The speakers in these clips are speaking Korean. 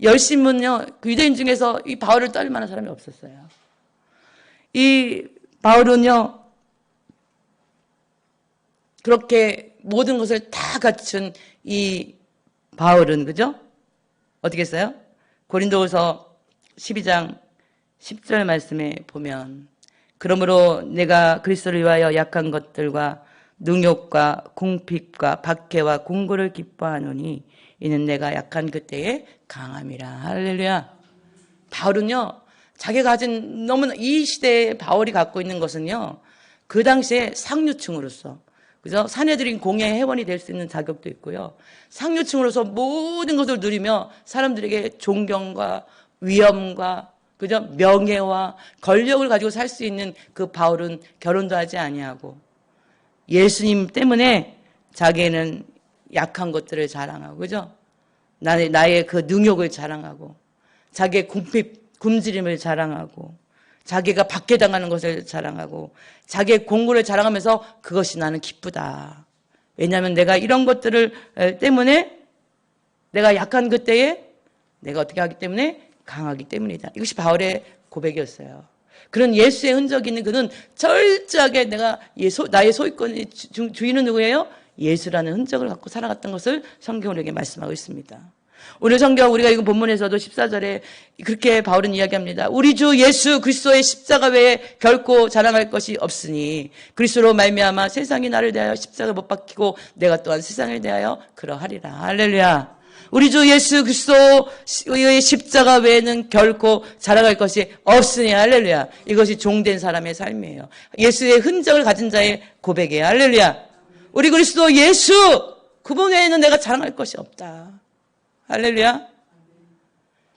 열심은요, 그 유대인 중에서 이 바울을 따를 만한 사람이 없었어요. 이 바울은요, 그렇게 모든 것을 다 갖춘 이 바울은, 그죠? 어떻게 했어요? 고린도후서 12장 10절 말씀에 보면, 그러므로 내가 그리스도를 위하여 약한 것들과 능욕과 궁핍과 박해와 공고를 기뻐하노니 이는 내가 약한 그때에 강함이라. 할렐루야. 바울은요, 자기가 가진 너무나 이 시대에 바울이 갖고 있는 것은요, 그 당시에 상류층으로서, 그죠? 사내들인 공예 회원이 될 수 있는 자격도 있고요. 상류층으로서 모든 것을 누리며 사람들에게 존경과 위엄과, 그죠? 명예와 권력을 가지고 살 수 있는 그 바울은 결혼도 하지 아니하고 예수님 때문에 자기는 약한 것들을 자랑하고, 그죠? 나의 그 능욕을 자랑하고, 자기의 굶주림을 자랑하고, 자기가 박해당하는 것을 자랑하고, 자기의 공고를 자랑하면서 그것이 나는 기쁘다. 왜냐하면 내가 이런 것들을 때문에 내가 약한 그때에 내가 어떻게 하기 때문에 강하기 때문이다. 이것이 바울의 고백이었어요. 그런 예수의 흔적이 있는 그는 철저하게 나의 소유권의 주인은 누구예요? 예수라는 흔적을 갖고 살아갔던 것을 성경은 우리에게 말씀하고 있습니다. 오늘 성경 우리가 읽은 본문에서도 14절에 그렇게 바울은 이야기합니다. 우리 주 예수 그리스도의 십자가 외에 결코 자랑할 것이 없으니 그리스도로 말미암아 세상이 나를 대하여 십자가 못 박히고 내가 또한 세상을 대하여 그러하리라. 할렐루야. 우리 주 예수 그리스도의 십자가 외에는 결코 자랑할 것이 없으니. 할렐루야. 이것이 종된 사람의 삶이에요. 예수의 흔적을 가진 자의 고백이에요. 할렐루야. 우리 그리스도 예수 그분 외에는 내가 자랑할 것이 없다. 할렐루야.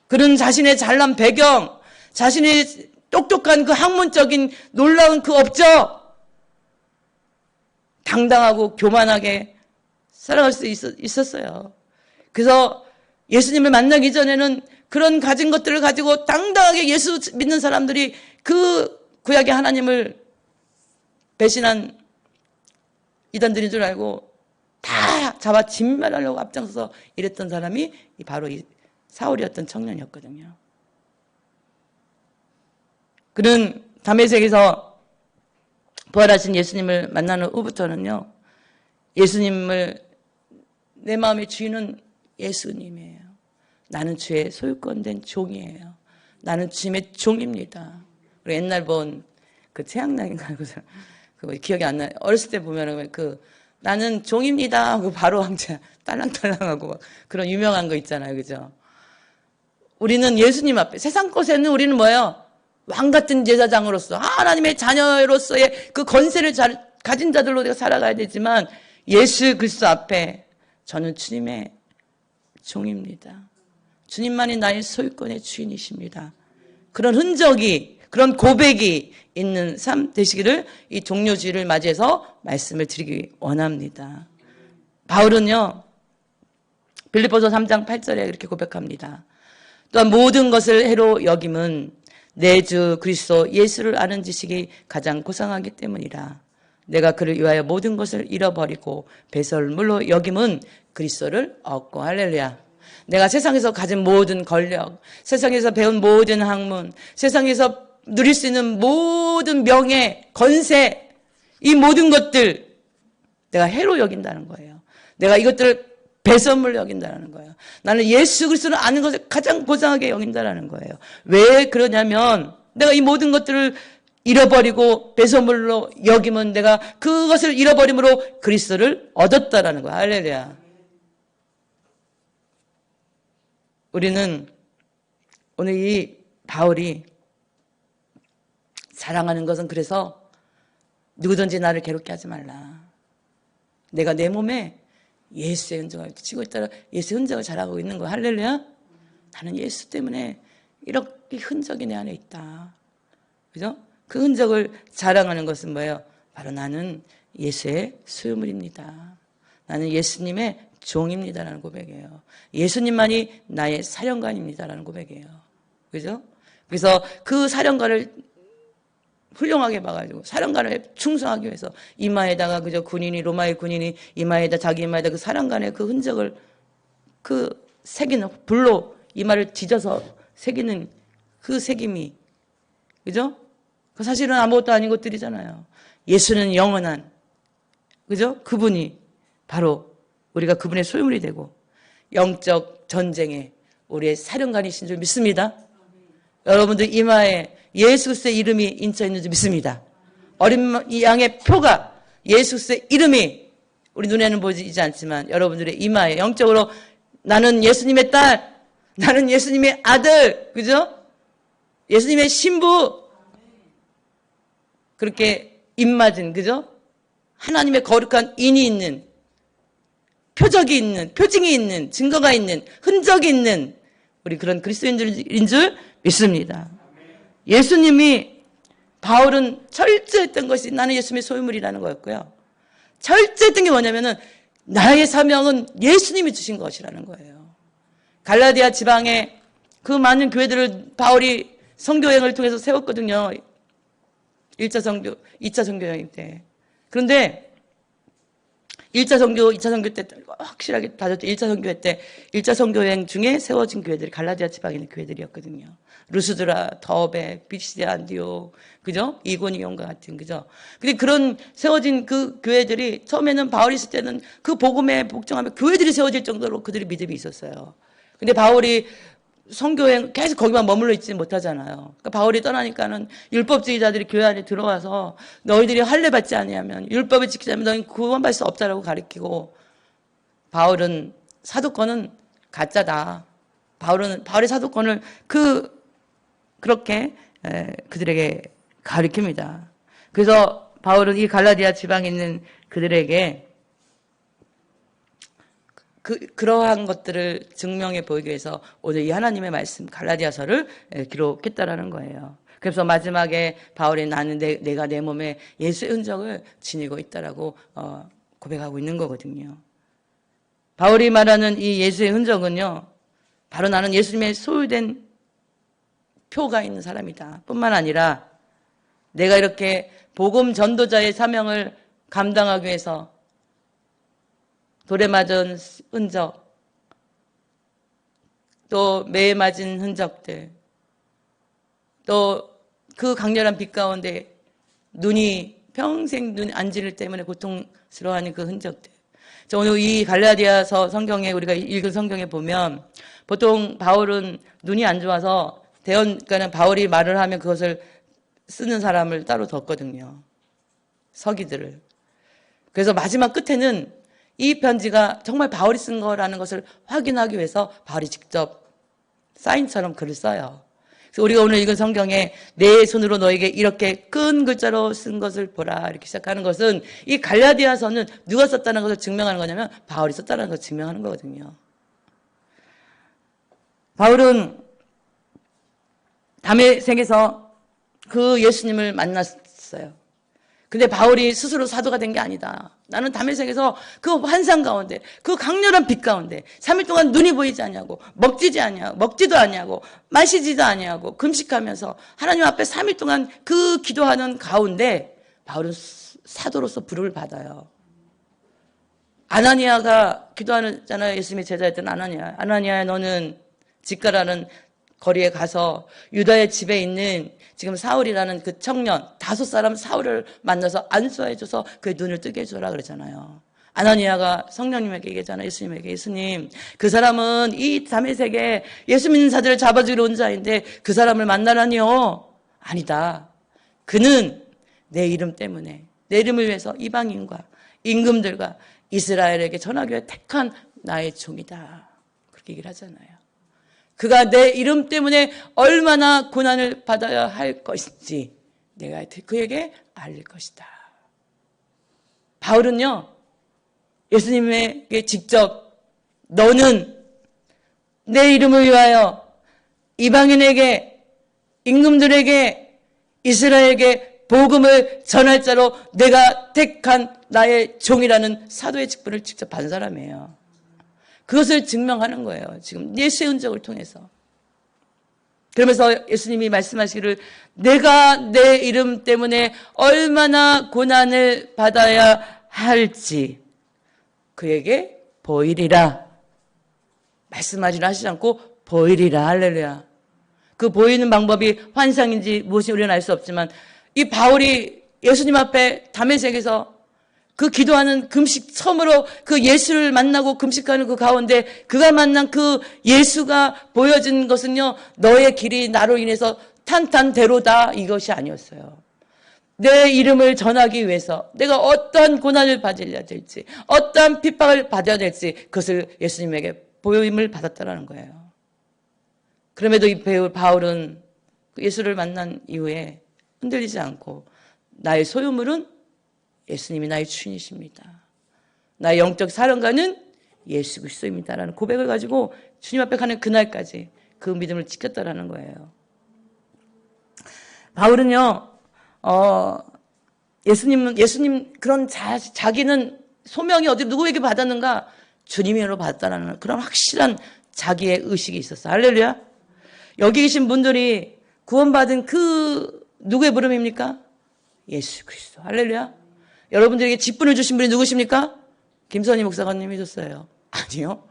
그는 자신의 잘난 배경, 자신의 똑똑한 그 학문적인 놀라운 그 업적, 당당하고 교만하게 살아갈 수 있었어요. 그래서 예수님을 만나기 전에는 그런 가진 것들을 가지고 당당하게 예수 믿는 사람들이 그 구약의 하나님을 배신한 이단들인 줄 알고 다 잡아 진멸하려고 앞장서서 이랬던 사람이 바로 이 사울이었던 청년이었거든요. 그는 다메섹에서 부활하신 예수님을 만나는 후부터는요, 예수님을 내 마음의 주인은 예수님이에요. 나는 주의 소유권된 종이에요. 나는 주님의 종입니다. 우리 옛날 본 그 최양락인가 그거 기억이 안 나요. 어렸을 때 보면은 나는 종입니다 하고 바로 왕자 딸랑딸랑하고 막 그런 유명한 거 있잖아요. 그죠? 우리는 예수님 앞에 세상 것에는 우리는 뭐예요? 왕 같은 제사장으로서 하나님의 자녀로서의 그 권세를 가진 자들로 내가 살아가야 되지만 예수 그리스도 앞에 저는 주님의 종입니다. 주님만이 나의 소유권의 주인이십니다. 그런 흔적이, 그런 고백이 있는 삶 되시기를 이 종료주의를 맞이해서 말씀을 드리기 원합니다. 바울은요, 빌립보서 3장 8절에 이렇게 고백합니다. 또한 모든 것을 해로 여김은 내 주 그리스도 예수를 아는 지식이 가장 고상하기 때문이라. 내가 그를 위하여 모든 것을 잃어버리고 배설물로 여김은 그리스도를 얻고. 할렐루야. 내가 세상에서 가진 모든 권력, 세상에서 배운 모든 학문, 세상에서 누릴 수 있는 모든 명예, 권세, 이 모든 것들 내가 해로 여긴다는 거예요. 내가 이것들을 배설물로 여긴다는 거예요. 나는 예수 그리스도를 아는 것을 가장 고상하게 여긴다는 거예요. 왜 그러냐면 내가 이 모든 것들을 잃어버리고 배설물로 여기면 내가 그것을 잃어버림으로 그리스도를 얻었다라는 거야. 할렐루야. 우리는 오늘 이 바울이 자랑하는 것은 그래서 누구든지 나를 괴롭게 하지 말라. 내가 내 몸에 예수의 흔적을 치고 있다라 예수의 흔적을 자랑하고 있는 거야. 할렐루야. 나는 예수 때문에 이렇게 흔적이 내 안에 있다. 그죠? 그 흔적을 자랑하는 것은 뭐예요? 바로 나는 예수의 소유물입니다. 나는 예수님의 종입니다라는 고백이에요. 예수님만이 나의 사령관입니다라는 고백이에요. 그죠? 그래서 그 사령관을 훌륭하게 봐가지고 사령관을 충성하기 위해서 이마에다가 그저 군인이 로마의 군인이 이마에다 자기 이마에다 그 사령관의 그 흔적을 그 새긴 불로 이마를 찢어서 새기는 그 새김이, 그죠? 그 사실은 아무것도 아닌 것들이잖아요. 예수는 영원한, 그죠? 그분이 바로 우리가 그분의 소유물이 되고 영적 전쟁에 우리의 사령관이신 줄 믿습니다. 여러분들 이마에 예수 그리스도의 이름이 인쳐 있는 줄 믿습니다. 어린 양의 표가 예수 그리스도의 이름이 우리 눈에는 보이지 않지만 여러분들의 이마에 영적으로 나는 예수님의 딸, 나는 예수님의 아들, 그죠? 예수님의 신부, 그렇게 입맞은, 그죠? 하나님의 거룩한 인이 있는, 표적이 있는, 표징이 있는, 증거가 있는, 흔적이 있는 우리 그런 그리스도인들인 줄 믿습니다. 예수님이, 바울은 철저했던 것이 나는 예수님의 소유물이라는 거였고요. 철저했던 게 뭐냐면은 나의 사명은 예수님이 주신 것이라는 거예요. 갈라디아 지방에 그 많은 교회들을 바울이 선교여행을 통해서 세웠거든요. 1차 선교, 2차 선교 여행 때. 그런데 1차 선교, 2차 선교 때 확실하게 다졌죠. 1차 선교 때 1차 선교 여행 중에 세워진 교회들이 갈라디아 지방에 있는 교회들이었거든요. 루스드라, 더베, 비시디아, 안디오, 그죠? 이고니온과 같은, 그죠? 근데 그런 세워진 그 교회들이 처음에는 바울이 있을 때는 그 복음에 복종하면 교회들이 세워질 정도로 그들의 믿음이 있었어요. 근데 바울이 선교행 계속 거기만 머물러 있지 못하잖아요. 그러니까 바울이 떠나니까는 율법주의자들이 교회 안에 들어와서 너희들이 할례 받지 아니하면 율법을 지키지 않으면 너희는 구원받을 수 없다라고 가르치고, 바울은 사도권은 가짜다. 바울의 사도권을 그렇게 그들에게 가르칩니다. 그래서 바울은 이 갈라디아 지방에 있는 그들에게 그러한 것들을 증명해 보이기 위해서 오늘 이 하나님의 말씀 갈라디아서를 기록했다라는 거예요. 그래서 마지막에 바울이 나는 내가 내 몸에 예수의 흔적을 지니고 있다라고 고백하고 있는 거거든요. 바울이 말하는 이 예수의 흔적은요, 바로 나는 예수님의 소유된 표가 있는 사람이다 뿐만 아니라 내가 이렇게 복음 전도자의 사명을 감당하기 위해서 돌에 맞은 흔적, 또 매에 맞은 흔적들, 또 그 강렬한 빛 가운데 평생 눈 안 지를 때문에 고통스러워하는 그 흔적들. 오늘 이 갈라디아서 성경에 우리가 읽은 성경에 보면 보통 바울은 눈이 안 좋아서 그러니까는 바울이 말을 하면 그것을 쓰는 사람을 따로 뒀거든요. 서기들을. 그래서 마지막 끝에는 이 편지가 정말 바울이 쓴 거라는 것을 확인하기 위해서 바울이 직접 사인처럼 글을 써요. 그래서 우리가 오늘 읽은 성경에 내 손으로 너에게 이렇게 큰 글자로 쓴 것을 보라 이렇게 시작하는 것은 이 갈라디아서는 누가 썼다는 것을 증명하는 거냐면 바울이 썼다는 것을 증명하는 거거든요. 바울은 다메섹에서 그 예수님을 만났어요. 근데 바울이 스스로 사도가 된 게 아니다. 나는 다메섹에서 그 환상 가운데, 그 강렬한 빛 가운데 3일 동안 눈이 보이지 않냐고, 먹지도 않냐고, 마시지도 않냐고, 금식하면서 하나님 앞에 3일 동안 그 기도하는 가운데 바울은 사도로서 부름을 받아요. 아나니아가 기도하잖아요. 예수님의 제자였던 아나니아. 아나니아야, 너는 직가라는 거리에 가서 유다의 집에 있는 지금 사울이라는 그 청년 5사람 사울을 만나서 안수해줘서 그의 눈을 뜨게 해줘라 그러잖아요. 아나니아가 성령님에게 얘기하잖아요. 예수님에게, 예수님, 그 사람은 이 다메섹에 예수 믿는 자들을 잡아주러 온 자인데 그 사람을 만나라니요? 아니다. 그는 내 이름 때문에, 내 이름을 위해서 이방인과 임금들과 이스라엘에게 전하기 위해 택한 나의 종이다. 그렇게 얘기를 하잖아요. 그가 내 이름 때문에 얼마나 고난을 받아야 할 것인지 내가 그에게 알릴 것이다. 바울은요, 예수님에게 직접 너는 내 이름을 위하여 이방인에게, 임금들에게, 이스라엘에게 복음을 전할 자로 내가 택한 나의 종이라는 사도의 직분을 직접 받은 사람이에요. 그것을 증명하는 거예요. 지금 예수의 흔적을 통해서. 그러면서 예수님이 말씀하시기를 내가 내 이름 때문에 얼마나 고난을 받아야 할지 그에게 보이리라. 말씀하지는 하시지 않고 보이리라. 할렐루야. 그 보이는 방법이 환상인지 무엇이 우리는 알 수 없지만 이 바울이 예수님 앞에 다메섹에서 그 기도하는 금식 처음으로 그 예수를 만나고 금식하는 그 가운데 그가 만난 그 예수가 보여진 것은요, 너의 길이 나로 인해서 탄탄대로다 이것이 아니었어요. 내 이름을 전하기 위해서 내가 어떠한 고난을 받아야 될지, 어떠한 핍박을 받아야 될지 그것을 예수님에게 보임을 받았다는 거예요. 그럼에도 이 바울은 예수를 만난 이후에 흔들리지 않고 나의 소유물은 예수님이 나의 주인이십니다. 나의 영적 사령관은 예수 그리스도입니다라는 고백을 가지고 주님 앞에 가는 그날까지 그 믿음을 지켰다라는 거예요. 바울은요, 예수님 그런 자기는 소명이 어디 누구에게 받았는가? 주님으로 받았다는 그런 확실한 자기의 의식이 있었어요. 할렐루야. 여기 계신 분들이 구원받은 그 누구의 부름입니까? 예수 그리스도. 할렐루야. 여러분들에게 직분을 주신 분이 누구십니까? 김선희 목사님이 줬어요. 아니요.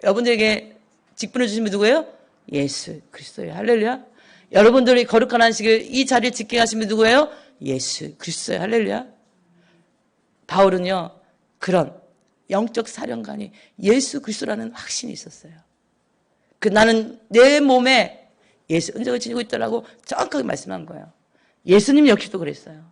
여러분들에게 직분을 주신 분이 누구예요? 예수 그리스도예요. 할렐루야. 여러분들이 거룩한 안식을 이 자리에 지키게 하신 분이 누구예요? 예수 그리스도예요. 할렐루야. 바울은요, 그런 영적 사령관이 예수 그리스도라는 확신이 있었어요. 나는 내 몸에 예수 은적을 지니고 있다라고 정확하게 말씀한 거예요. 예수님 역시도 그랬어요.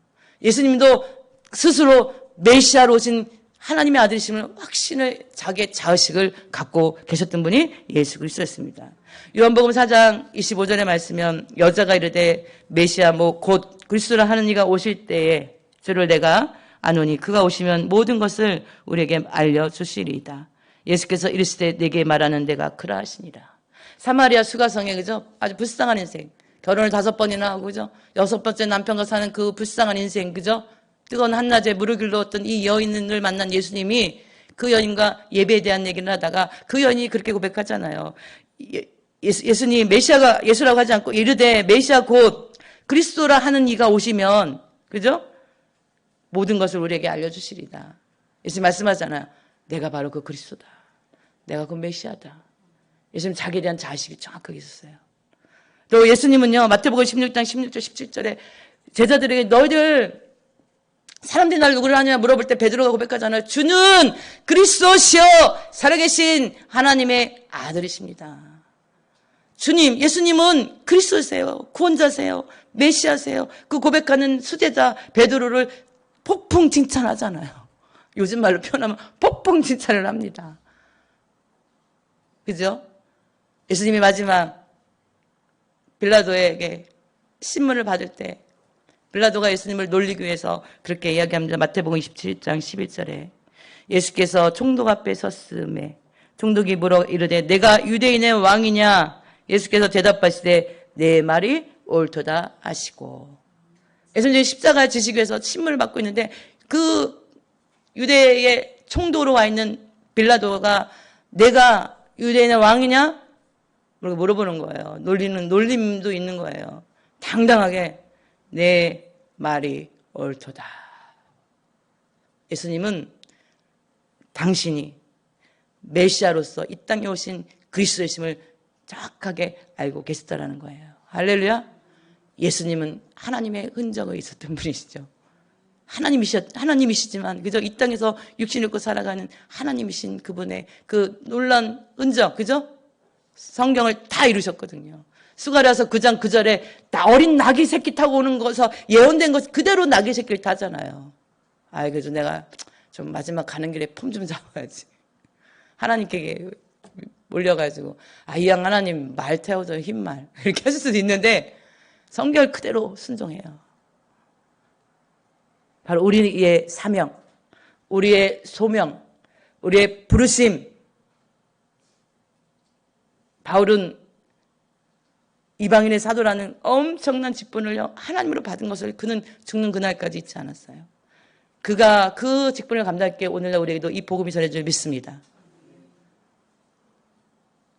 예수님도 스스로 메시아로 오신 하나님의 아들이심을 확신을 자기의 자의식을 갖고 계셨던 분이 예수 그리스도였습니다. 요한복음 4장 25절에 말씀하면 여자가 이르되 메시아 곧 그리스도라 하는 이가 오실 때에 주를 내가 아노니 그가 오시면 모든 것을 우리에게 알려주시리이다. 예수께서 이르시되 내게 말하는 내가 그라 하시니라. 사마리아 수가성에 그죠? 아주 불쌍한 인생. 결혼을 5번이나 하고 그죠? 6번째 남편과 사는 그 불쌍한 인생 그죠? 뜨거운 한낮에 물을 길러왔던 이 여인을 만난 예수님이 그 여인과 예배에 대한 얘기를 하다가 그 여인이 그렇게 고백하잖아요. 예수님 메시아가 예수라고 하지 않고 이르되 메시아 곧 그리스도라 하는 이가 오시면 그죠? 모든 것을 우리에게 알려주시리다. 예수님 말씀하잖아요. 내가 바로 그 그리스도다. 내가 그 메시아다. 예수님 자기에 대한 자식이 정확하게 있었어요. 또 예수님은요, 마태복음 16장 16절 17절에 제자들에게 너희들 사람들이 날 누구를 하냐 물어볼 때 베드로가 고백하잖아요. 주는 그리스도시여 살아계신 하나님의 아들이십니다. 주님, 예수님은 그리스도세요. 구원자세요. 메시아세요. 그 고백하는 수제자 베드로를 폭풍 칭찬하잖아요. 요즘 말로 표현하면 폭풍 칭찬을 합니다. 그죠? 예수님이 마지막 빌라도에게 신문을 받을 때 빌라도가 예수님을 놀리기 위해서 그렇게 이야기합니다. 마태복음 27장 11절에 예수께서 총독 앞에 섰음에 총독이 물어 이르되 내가 유대인의 왕이냐? 예수께서 대답하시되 내 말이 옳도다 하시고 예수님이 십자가에 지시기 위해서 신문을 받고 있는데 그 유대의 총독으로 와 있는 빌라도가 내가 유대인의 왕이냐? 물어보는 거예요. 놀림도 있는 거예요. 당당하게 내 말이 옳도다. 예수님은 당신이 메시아로서 이 땅에 오신 그리스도이심을 정확하게 알고 계셨다라는 거예요. 할렐루야. 예수님은 하나님의 흔적이 있었던 분이시죠. 하나님이시지만 그저 이 땅에서 육신을 입고 살아가는 하나님이신 그분의 그 놀란 흔적, 그죠? 성경을 다 이루셨거든요. 수가랴서 9장 9절에 어린 나귀 새끼 타고 오는 것에서 예언된 것 그대로 나귀 새끼를 타잖아요. 그래서 내가 좀 마지막 가는 길에 폼 좀 잡아야지. 하나님께 몰려가지고 이 양 하나님 말 태워줘 흰말 이렇게 하실 수도 있는데 성경 그대로 순종해요. 바로 우리의 사명, 우리의 소명, 우리의 부르심. 바울은 이방인의 사도라는 엄청난 직분을 하나님으로 받은 것을 그는 죽는 그날까지 잊지 않았어요. 그가 그 직분을 감당했기에 오늘날 우리에게도 이 복음이 전해질 줄 믿습니다.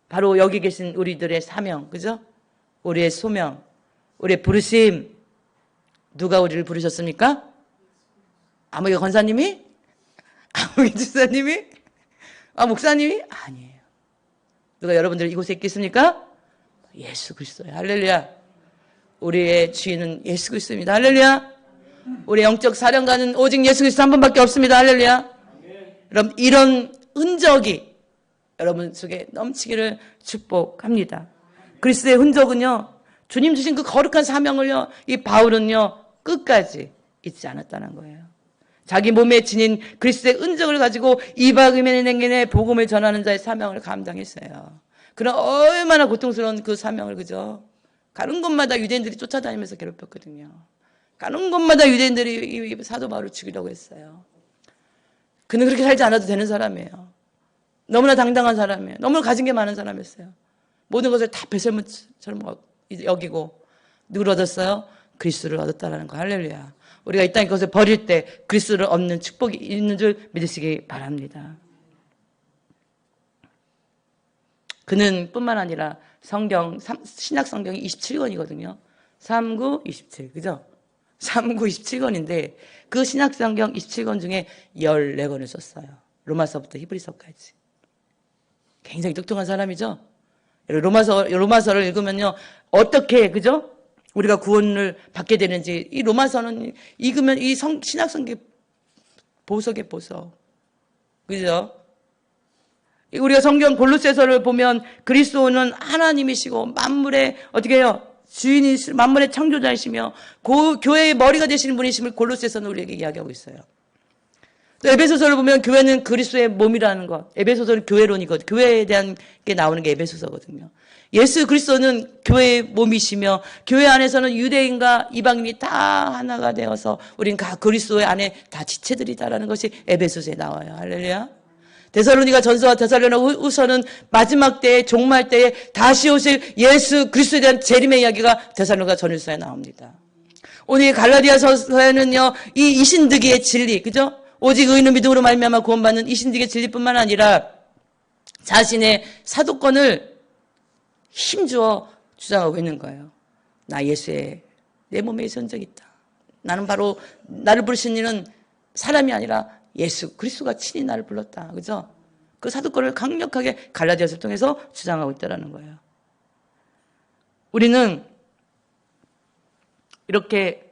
바로 여기 계신 우리들의 사명, 그죠? 우리의 소명, 우리의 부르심. 누가 우리를 부르셨습니까? 아무개 권사님이? 아무개 집사님이? 목사님이? 아니에요. 누가 여러분들 이곳에 있겠습니까? 예수 그리스도예요. 할렐루야. 우리의 주인은 예수 그리스도입니다. 할렐루야. 우리 영적 사령관은 오직 예수 그리스도 한 분밖에 없습니다. 할렐루야. 여러분, 이런 흔적이 여러분 속에 넘치기를 축복합니다. 그리스도의 흔적은요, 주님 주신 그 거룩한 사명을요, 이 바울은요, 끝까지 잊지 않았다는 거예요. 자기 몸에 지닌 그리스도의 흔적을 가지고 이방인의 냉gen에 복음을 전하는 자의 사명을 감당했어요. 그런 얼마나 고통스러운 그 사명을, 그죠? 가는 곳마다 유대인들이 쫓아다니면서 괴롭혔거든요. 가는 곳마다 유대인들이 이 사도 바울을 죽이려고 했어요. 그는 그렇게 살지 않아도 되는 사람이에요. 너무나 당당한 사람이에요. 너무나 가진 게 많은 사람이었어요. 모든 것을 다 배설물처럼 여기고 누구를 얻었어요? 그리스도를 얻었다는 거. 할렐루야. 우리가 이 땅에 그것을 버릴 때 그리스도를 얻는 축복이 있는 줄 믿으시기 바랍니다. 그는 뿐만 아니라 신약 성경이 27권이거든요. 39, 27. 그죠? 39, 27권인데 그 신약 성경 27권 중에 14권을 썼어요. 로마서부터 히브리서까지. 굉장히 똑똑한 사람이죠? 로마서를 읽으면요. 어떻게, 그죠? 우리가 구원을 받게 되는지, 이 로마서는 읽으면 이 신약 성경 보석의 보석. 그죠? 우리가 성경 골로새서를 보면 그리스도는 하나님이시고 만물의 어떻게 해요? 주인이시고 만물의 창조자이시며 교회의 머리가 되시는 분이심을 골로새서는 우리에게 이야기하고 있어요. 또 에베소서를 보면 교회는 그리스도의 몸이라는 것. 에베소서는 교회론이거든요. 교회에 대한 게 나오는 게 에베소서거든요. 예수 그리스도는 교회의 몸이시며 교회 안에서는 유대인과 이방인이 다 하나가 되어서 우린 다 그리스도의 안에 다 지체들이다라는 것이 에베소서에 나와요. 할렐루야. 데살로니가 전서와 데살로니가 후서는 마지막 때에 종말 때에 다시 오실 예수 그리스도에 대한 재림의 이야기가 데살로니가 전일서에 나옵니다. 오늘 갈라디아서에는요, 이 이신득의 진리, 그죠? 오직 의인은 믿음으로 말미암아 구원받는 이신득의 진리뿐만 아니라 자신의 사도권을 힘주어 주장하고 있는 거예요. 나 예수의 내 몸에 전적이 있다. 나는 바로 나를 부르신 이는 사람이 아니라 예수 그리스도가 친히 나를 불렀다. 그죠? 그 사도권을 강력하게 갈라디아서를 통해서 주장하고 있다는 거예요. 우리는 이렇게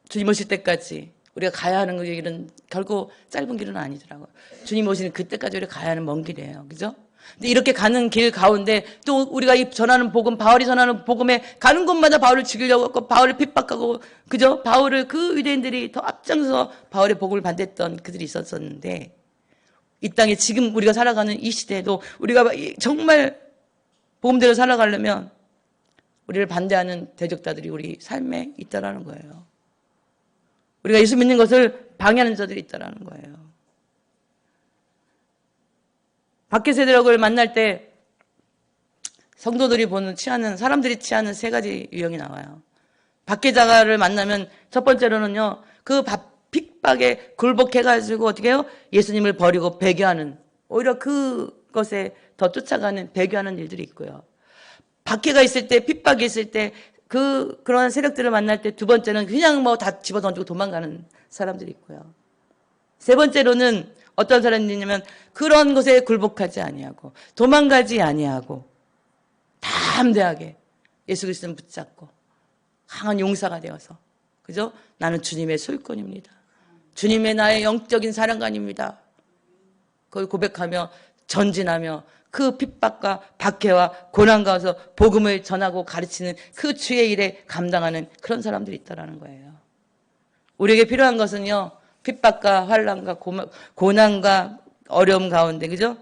주님 오실 때까지 우리가 가야 하는 길은 결코 짧은 길은 아니더라고요. 주님 오시는 그때까지 우리가 가야 하는 먼 길이에요. 그죠? 근데 이렇게 가는 길 가운데 또 우리가 이 전하는 복음, 바울이 전하는 복음에 가는 곳마다 바울을 죽이려고 했고 바울을 핍박하고, 그죠? 바울을 그 유대인들이 더 앞장서 바울의 복음을 반대했던 그들이 있었었는데 이 땅에 지금 우리가 살아가는 이 시대에도 우리가 정말 복음대로 살아가려면 우리를 반대하는 대적자들이 우리 삶에 있다라는 거예요. 우리가 예수 믿는 것을 방해하는 자들이 있다라는 거예요. 밖에 세력을 만날 때 성도들이 사람들이 취하는 세 가지 유형이 나와요. 밖에 자가를 만나면 첫 번째로는요, 그 핍박에 굴복해가지고 어떻게 해요? 예수님을 버리고 배교하는, 오히려 그것에 더 쫓아가는 배교하는 일들이 있고요. 밖에가 있을 때, 핍박이 있을 때, 그런 세력들을 만날 때 두 번째는 그냥 다 집어던지고 도망가는 사람들이 있고요. 세 번째로는 어떤 사람이냐면 그런 것에 굴복하지 아니하고 도망가지 아니하고 담대하게 예수 그리스도를 붙잡고 강한 용사가 되어서, 그죠? 나는 주님의 소유권입니다. 주님의 나의 영적인 사랑관입니다. 그걸 고백하며 전진하며 그 핍박과 박해와 고난 가운데서 복음을 전하고 가르치는 그 주의 일에 감당하는 그런 사람들이 있다는 거예요. 우리에게 필요한 것은요, 핍박과 환난과 고난과 어려움 가운데, 그죠?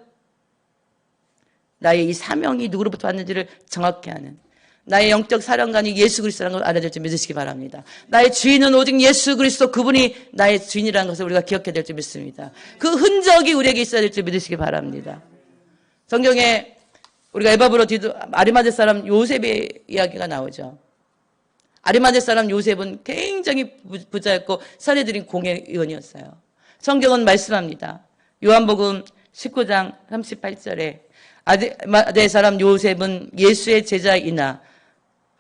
나의 이 사명이 누구로부터 왔는지를 정확히 아는, 나의 영적 사령관이 예수 그리스도라는 걸 알아야 될 줄 믿으시기 바랍니다. 나의 주인은 오직 예수 그리스도, 그분이 나의 주인이라는 것을 우리가 기억해야 될 줄 믿습니다. 그 흔적이 우리에게 있어야 될 줄 믿으시기 바랍니다. 성경에 우리가 에바브로 아리마대 사람 요셉의 이야기가 나오죠. 아리마대 사람 요셉은 굉장히 부자였고 사내들인 공회의원이었어요. 성경은 말씀합니다. 요한복음 19장 38절에 아리마대 사람 요셉은 예수의 제자이나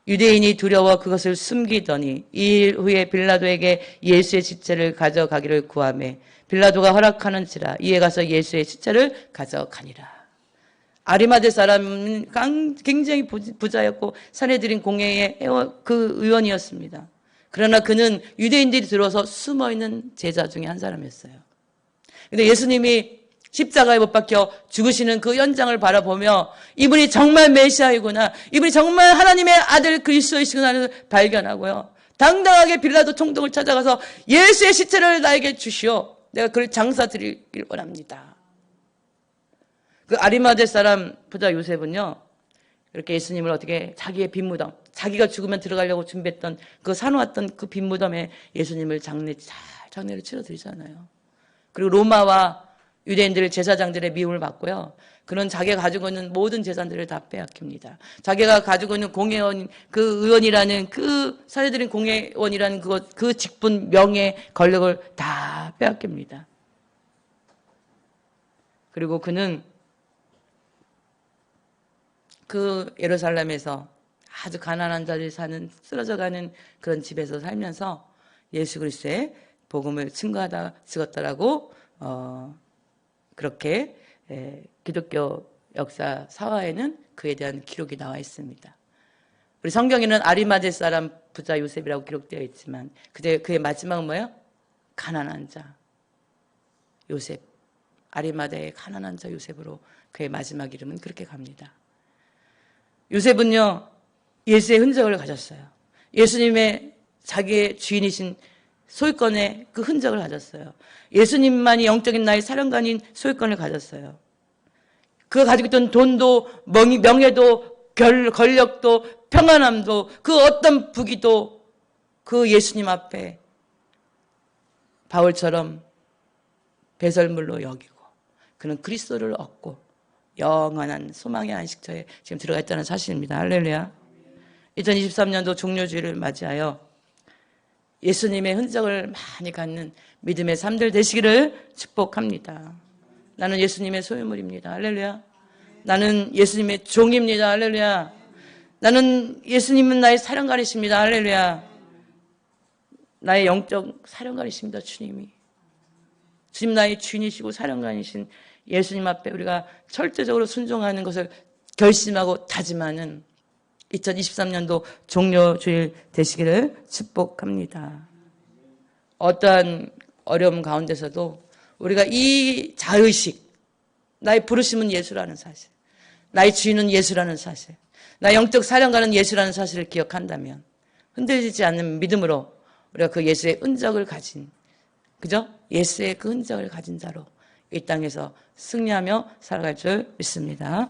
유대인이 두려워 그것을 숨기더니 이 일 후에 빌라도에게 예수의 시체를 가져가기를 구하매 빌라도가 허락하는지라 이에 가서 예수의 시체를 가져가니라. 아리마대 사람은 굉장히 부자였고 사내들인 공회의 그 의원이었습니다. 그러나 그는 유대인들이 들어서 숨어있는 제자 중에 한 사람이었어요. 근데 예수님이 십자가에 못 박혀 죽으시는 그 현장을 바라보며 이분이 정말 메시아이구나, 이분이 정말 하나님의 아들 그리스도이시구나를 발견하고요. 당당하게 빌라도 총독을 찾아가서 예수의 시체를 나에게 주시오. 내가 그를 장사 드리길 원합니다. 그 아리마대 사람 부자 요셉은요, 이렇게 예수님을 어떻게 자기의 빈무덤, 자기가 죽으면 들어가려고 준비했던 그 사놓았던 그 빈무덤에 예수님을 장례를 치러드리잖아요. 그리고 로마와 유대인들 제사장들의 미움을 받고요. 그는 자기가 가지고 있는 모든 재산들을 다 빼앗깁니다. 자기가 가지고 있는 공회원, 그 의원이라는 그 사회들인 공회원이라는 그 직분, 명예, 권력을 다 빼앗깁니다. 그리고 그는 그 예루살렘에서 아주 가난한 자들이 사는 쓰러져가는 그런 집에서 살면서 예수 그리스도의 복음을 증거하다 죽었다라고 그렇게 기독교 역사 사화에는 그에 대한 기록이 나와 있습니다. 우리 성경에는 아리마대 사람 부자 요셉이라고 기록되어 있지만 그의 마지막은 뭐예요? 가난한 자 요셉. 아리마대의 가난한 자 요셉으로 그의 마지막 이름은 그렇게 갑니다. 요셉은요, 예수의 흔적을 가졌어요. 예수님의 자기의 주인이신 소유권의 그 흔적을 가졌어요. 예수님만이 영적인 나의 사령관인 소유권을 가졌어요. 그가 가지고 있던 돈도, 명예도, 권력도, 평안함도, 그 어떤 부귀도 그 예수님 앞에 바울처럼 배설물로 여기고, 그는 그리스도를 얻고 영원한 소망의 안식처에 지금 들어가 있다는 사실입니다. 할렐루야. 2023년도 종료주일을 맞이하여 예수님의 흔적을 많이 갖는 믿음의 삶들 되시기를 축복합니다. 나는 예수님의 소유물입니다. 할렐루야. 나는 예수님의 종입니다. 할렐루야. 나는 예수님은 나의 사령관이십니다. 할렐루야. 나의 영적 사령관이십니다. 주님이. 주님 나의 주인이시고 사령관이신 예수님 앞에 우리가 철저적으로 순종하는 것을 결심하고 다짐하는 2023년도 종료주일 되시기를 축복합니다. 어떠한 어려움 가운데서도 우리가 이 자의식, 나의 부르심은 예수라는 사실, 나의 주인은 예수라는 사실, 나의 영적 사령관은 예수라는 사실을 기억한다면 흔들리지 않는 믿음으로 우리가 그 예수의 흔적을 가진, 그죠? 예수의 그 흔적을 가진 자로 이 땅에서 승리하며 살아갈 줄 믿습니다.